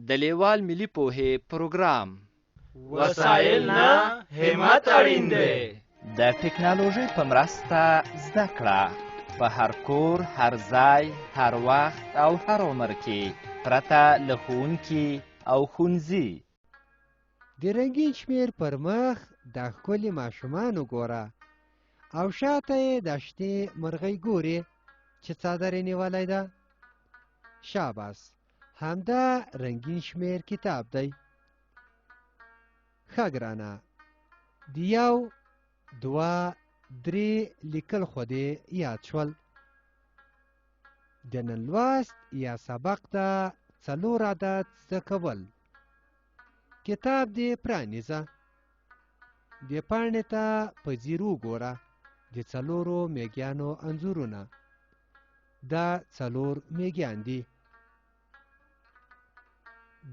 د لیوال ملي پوهې پروګرام. وسایل نه همت اړین دی. د ټکنالوژۍ په مرسته زده کړه په هر کور، هر ځای، هر وخت او هر عمر کې پرته له ښوونکي او ښوونځي. د رنګین شمېر پر مخ د ښکلي ماشومانو ګوره او شاته یې د شنې مرغۍ ګورې چې څادر یې نیولی ده. شاباس، همدا رنګین شمېر کتاب دی. ښه ګرانه، د 1 2 3 لیکل خو دې یاد شول. د نن لوست یا سبق ته 4 عدد زده کول. کتاب دې پرانیزه، دې پاڼې ته په ځیر وګوره. د 4 میږیانو انځورونه. دا 4 میږیان دي.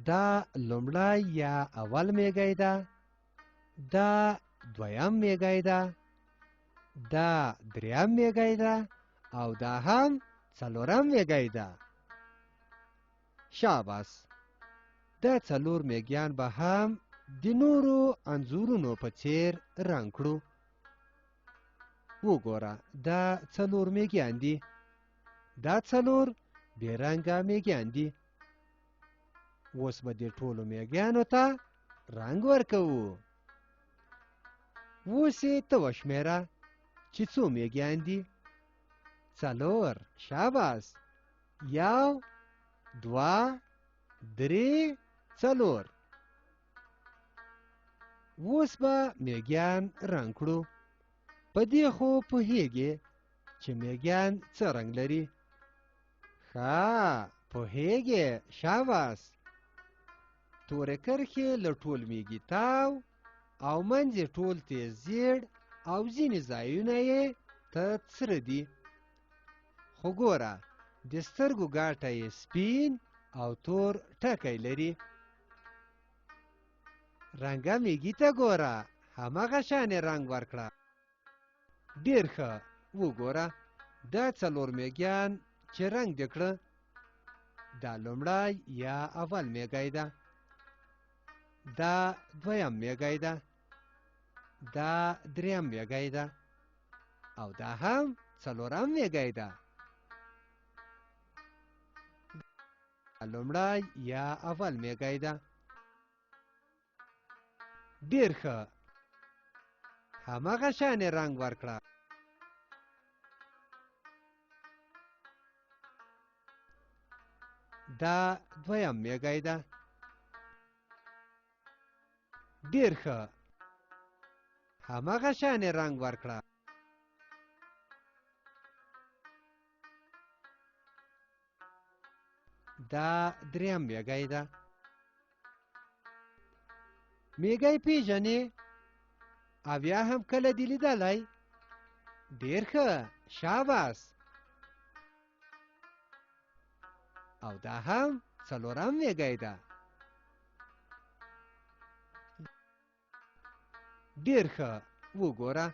دا لومړی یا اول میږی ده، دا دویم میږی ده، دا دریم میږی ده او دا هم 4م میږی ده. شاباس، دا 4 میږیان به هم د نورو انځورونو په څیر رنګ کړو. وګوره، دا 4 میږیان دي. دا 4 بې رنګه میږیان دي. اوس به دې ټولو میږیانو ته رنګ ورکوو. اوس یې ته وشمېره چې څو میږیان دي. 4. شاباس. 1 2 3 4. اوس به میږیان رنګ کړو. په دې خو پوهیږې چې میږیان څه رنګ لري؟ ښه پوهیږې. شاباس. تورې کرښې له ټول میږي تاو او منځ یې ټول تیز زیړ او ځینې ځایونه یې تت سره دي. خو ګوره، د سترګو ګاټه یې سپین او تور ټکی لري. رنګه میږي ته ګوره، هماغه شان یې رنګ ورکړه. ډېر ښه. وګوره، دا 4 میږیان چې رنګ دې کړه، دا لومړی یا اول میږی ده، دا دویم میږی ده، دا دریم میږی ده او دا هم 4م میږی ده. لومړی یا اول میږی ده. ډېر ښه. هماغه شان یې رنګ ورکړه. دا دویم میږی ده. ډېر ښه. هماغه شان یې رنګ ورکړه. دا دریم میږی ده. میږی پیژنې او یا هم کله دې لیدلی؟ ډېر ښه. شاباس. او دا هم 4م میږی ده. ډېر ښه. وګوره،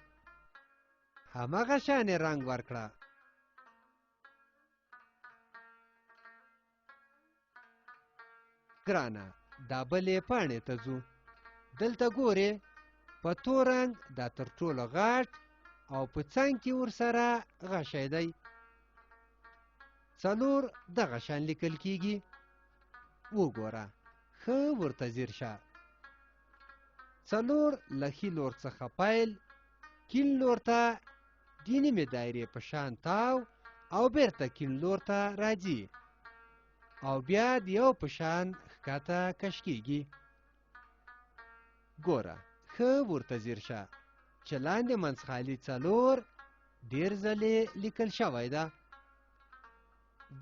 هماغه شان یې رنګ ورکړه. ګرانه، دا بلې پاڼې ته ځو. دلته ګورې، په تور رنګ دا تر ټولو غټ او په څنګ کې ورسره غشی دی. 4 دغه شان لیکل کیږي. وګوره، ښه ورته ځیر شه. 4 له ښي لور څخه پیل کیڼ لور ته د نیمې دایرې په شان تاو او بیرته کیڼ لور ته راځي او بیا د یو په شان ښکته کش کیږي. ګوره، ښه ورته ځیر شه چې لاندې منځخالي 4 ډېر ځلې لیکل شوی ده.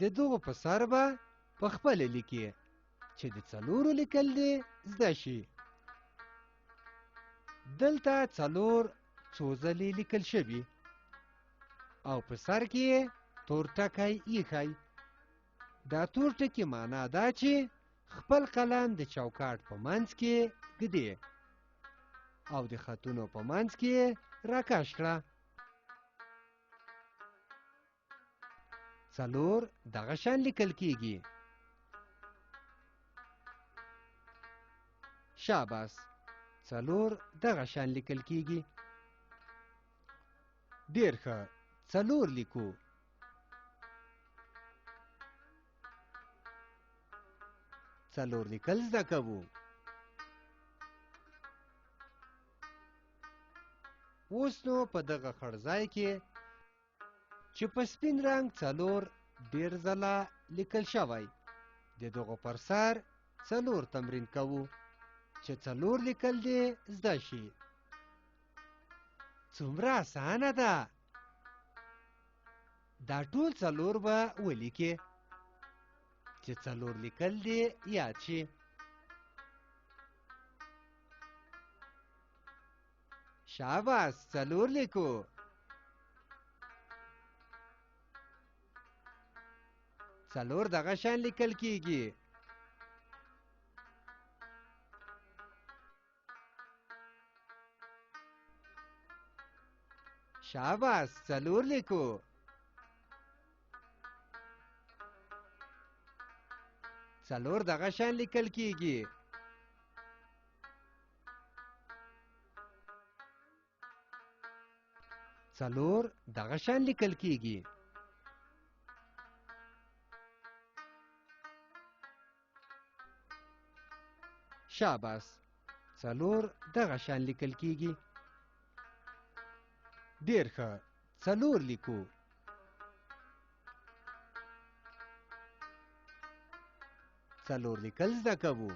د دغو په سر به په خپله لیکي چې د 4 لیکل دې زده شي. دلته 4 څو ځلې لیکل شوي او په سر کې یې تور ټکی ایښی. دا تور ټکي معنا دا چې خپل قلم د چوکاټ په منځ کې ږدي او د خطونو په منځ کې راکش کړه. 4 دغه شان لیکل کیږي. شاباس 4 دغه شان لیکل کیږي. ډیر ښه 4 لیکو. څلور لیکل زده کوو. اوس نو په دغه خړځای کې چې په سپین رنګ 4 ډیر ځله لیکل شوی د دغو پر سر 4 تمرین کوو چې 4 لیکل دې زده شي. څومره اسانه ده. دا ټول 4 به ولیکې چې 4 لیکل دې یاد شي. شاباس 4 لیکو. څلور دغه شان لیکل کیږي. شاباس 4 لیکو. څلور دغه شان لیکل کیږي. څلور دغه شان لیکل کیږي. شاباس 4 دغه شان لیکل کیږي. ډیر ښه 4 لیکو. څلور لیکل زده کوو.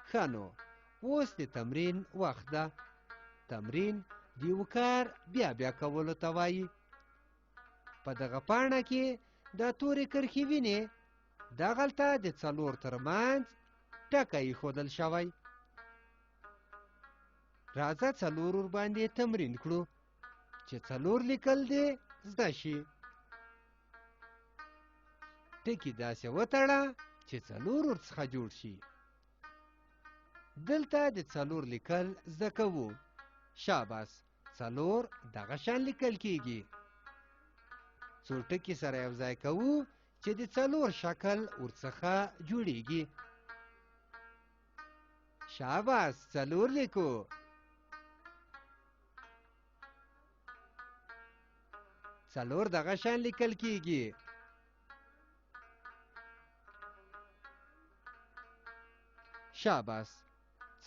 ښه نو اوس د تمرین وخت ده. تمرین د یو کار بیا بیا کولو ته وایي. په دغه پاڼه کې دا تورې کرښې وینې. دغلته د 4 ترمنځ ټکی ایښودل شوی. راځه 4 ورباندې تمرین کړو چې 4 لیکل دې زده شي. ټکي داسې وتړه چې 4 ورڅخه جوړ شي. دلته د 4 لیکل زده کوو. شاباس 4 دغه شان لیکل کیږي. څو ټکي سره یو ځای کوو چې د 4 شکل ورڅخه جوړیږي. شاباس 4 لیکو. څلور دغه شان لیکل کیږي. شاباس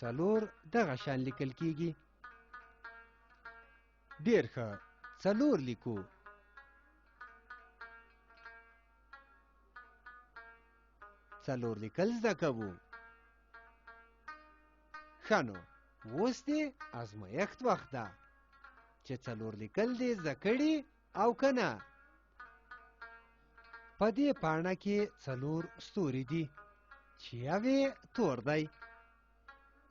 4 دغه شان لیکل کیږي. ډیر ښه 4 لیکو. څلور لیکل زده کوو. ښه نو اوس دې ازمایښت وخت ده چې 4 لیکل دې زده کړي او که نه. په دې پاڼه کې 4 ستوري دي چې یو یې تور دی.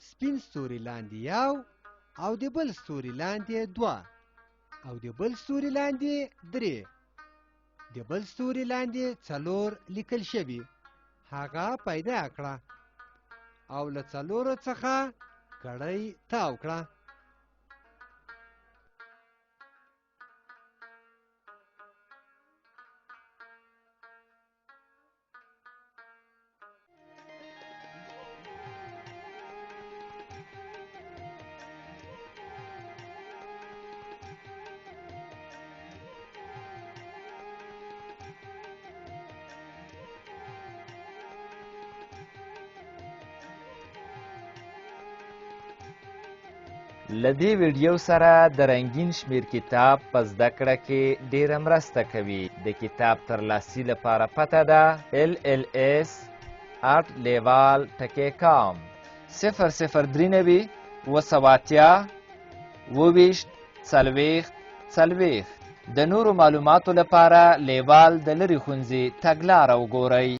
سپین ستوري لاندې یو او د بل ستوري لاندې 2 او د بل ستوري لاندې 3. د بل ستوري لاندې 4 لیکل شوي. هغه پیدا کړه او له 4 څخه کړۍ تاو کړه. لدې ویډیو سره د رنګین شمېر کتاب په زده کړه کې ډیره مرسته کوي. د کتاب ترلاسي لپاره پته ده LLS@liwal.com 003 280 24 40. د نورو معلوماتو لپاره لیوال د لرې ښوونځي تګلاره وګورئ.